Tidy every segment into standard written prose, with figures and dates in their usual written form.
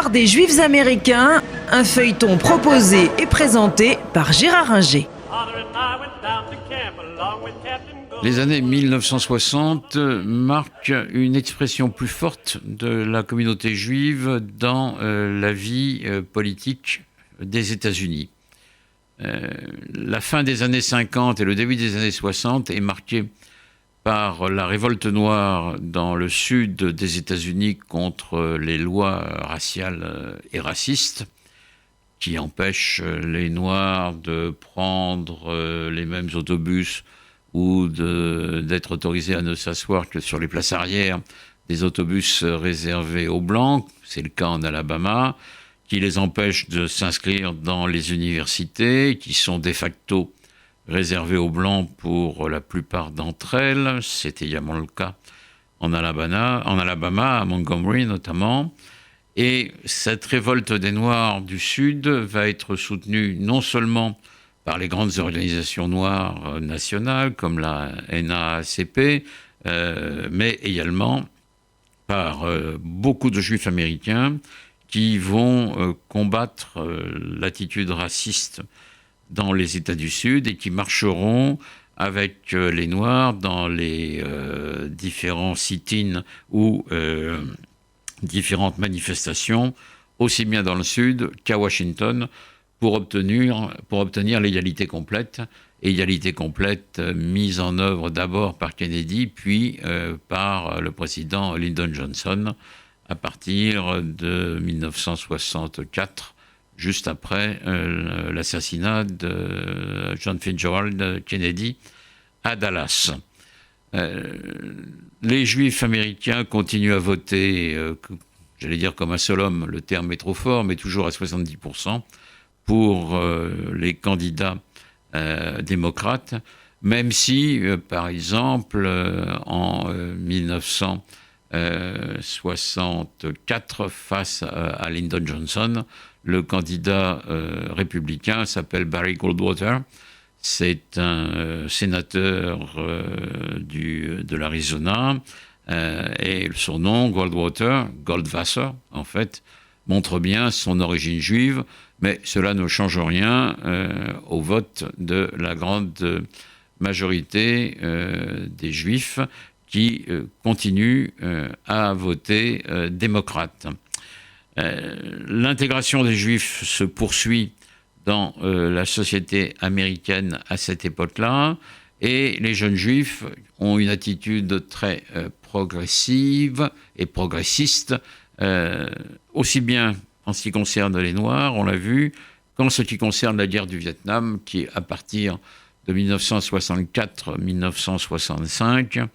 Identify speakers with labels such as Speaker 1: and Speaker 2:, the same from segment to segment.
Speaker 1: L'histoire des Juifs américains, un feuilleton proposé et présenté par Gérard Inger.
Speaker 2: Les années 1960 marquent une expression plus forte de la communauté juive dans la vie politique des États-Unis. La fin des années 50 et le début des années 60 est marquée par la révolte noire dans le sud des États-Unis contre les lois raciales et racistes qui empêchent les Noirs de prendre les mêmes autobus ou d'être autorisés à ne s'asseoir que sur les places arrière des autobus réservés aux Blancs, c'est le cas en Alabama, qui les empêchent de s'inscrire dans les universités, qui sont de facto réservées aux Blancs pour la plupart d'entre elles. C'était également le cas en Alabama, à Montgomery notamment. Et cette révolte des Noirs du Sud va être soutenue non seulement par les grandes organisations noires nationales comme la NAACP, mais également par beaucoup de Juifs américains qui vont combattre l'attitude raciste dans les États du Sud et qui marcheront avec les Noirs dans les différents sit-ins ou différentes manifestations, aussi bien dans le Sud qu'à Washington, pour obtenir l'égalité complète, mise en œuvre d'abord par Kennedy, puis par le président Lyndon Johnson à partir de 1964, juste après l'assassinat de John Fitzgerald Kennedy à Dallas. Les Juifs américains continuent à voter, j'allais dire comme un seul homme, le terme est trop fort, mais toujours à 70%, pour les candidats démocrates, même si, par exemple, en 1964, face à Lyndon Johnson, le candidat républicain s'appelle Barry Goldwater. C'est un sénateur de l'Arizona et son nom, Goldwater, Goldwasser, en fait, montre bien son origine juive, mais cela ne change rien au vote de la grande majorité des Juifs qui continuent à voter démocrate. L'intégration des Juifs se poursuit dans la société américaine à cette époque-là, et les jeunes Juifs ont une attitude très progressive et progressiste, aussi bien en ce qui concerne les Noirs, on l'a vu, qu'en ce qui concerne la guerre du Vietnam, qui, à partir de 1964-1965,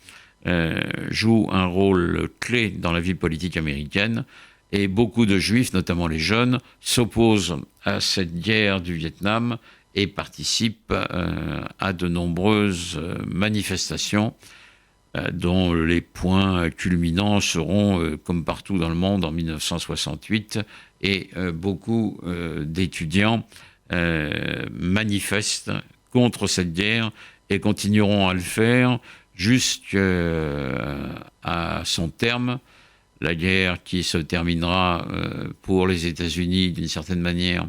Speaker 2: joue un rôle clé dans la vie politique américaine. Et beaucoup de Juifs, notamment les jeunes, s'opposent à cette guerre du Vietnam et participent à de nombreuses manifestations dont les points culminants seront, comme partout dans le monde, en 1968, et beaucoup d'étudiants manifestent contre cette guerre et continueront à le faire jusqu'à son terme. La guerre qui se terminera pour les États-Unis d'une certaine manière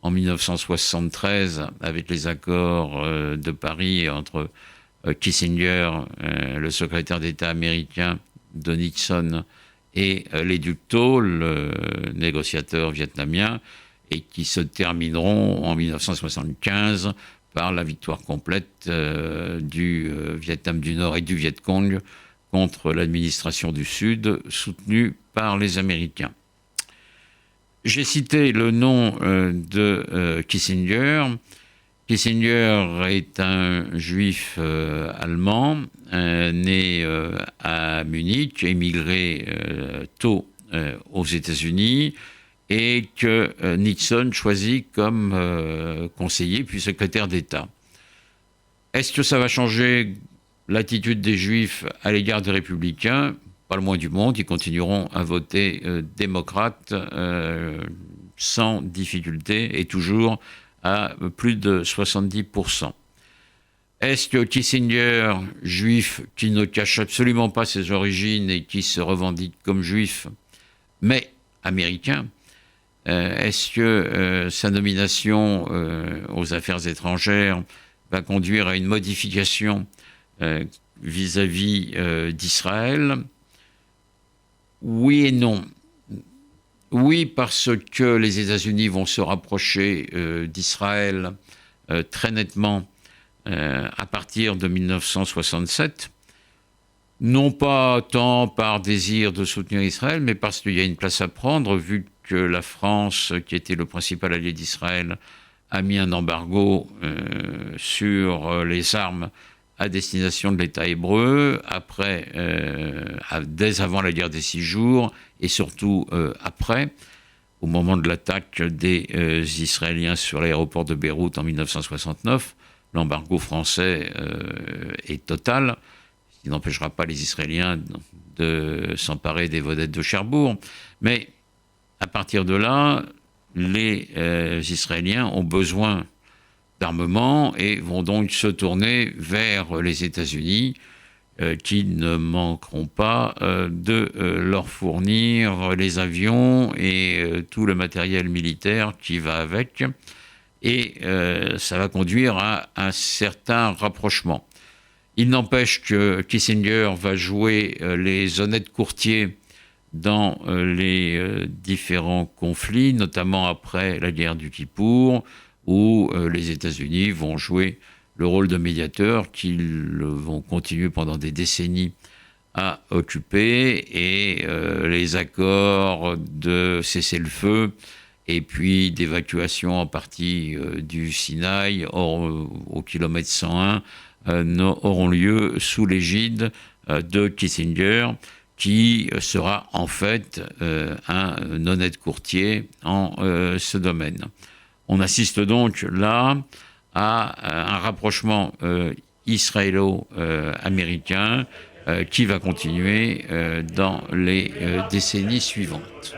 Speaker 2: en 1973 avec les accords de Paris entre Kissinger, le secrétaire d'État américain de Nixon, et les ducs Tho, le négociateur vietnamien, et qui se termineront en 1975 par la victoire complète du Vietnam du Nord et du Viet Cong contre l'administration du Sud, soutenue par les Américains. J'ai cité le nom de Kissinger. Kissinger est un juif allemand, né à Munich, émigré tôt aux États-Unis, et que Nixon choisit comme conseiller puis secrétaire d'État. Est-ce que ça va changer l'attitude des Juifs à l'égard des Républicains? Pas le moins du monde, ils continueront à voter démocrate sans difficulté et toujours à plus de 70%. Est-ce que Kissinger, juif qui ne cache absolument pas ses origines et qui se revendique comme juif, mais américain, Est-ce que sa nomination aux affaires étrangères va conduire à une modification vis-à-vis d'Israël? Oui et non. Oui, parce que les États-Unis vont se rapprocher d'Israël très nettement à partir de 1967. Non pas tant par désir de soutenir Israël, mais parce qu'il y a une place à prendre, vu que la France, qui était le principal allié d'Israël, a mis un embargo sur les armes à destination de l'État hébreu, dès avant la guerre des 6 jours, et surtout après, au moment de l'attaque des Israéliens sur l'aéroport de Beyrouth en 1969, l'embargo français est total, ce qui n'empêchera pas les Israéliens de s'emparer des vedettes de Cherbourg. Mais à partir de là, les Israéliens ont besoin d'armement et vont donc se tourner vers les États-Unis, qui ne manqueront pas de leur fournir les avions et tout le matériel militaire qui va avec. Et ça va conduire à un certain rapprochement. Il n'empêche que Kissinger va jouer les honnêtes courtiers dans les différents conflits, notamment après la guerre du Kippour, où les États-Unis vont jouer le rôle de médiateur qu'ils vont continuer pendant des décennies à occuper, et les accords de cessez-le-feu et puis d'évacuation en partie du Sinaï au kilomètre 101 auront lieu sous l'égide de Kissinger, qui sera en fait un honnête courtier en ce domaine. On assiste donc là à un rapprochement israélo-américain qui va continuer dans les décennies suivantes.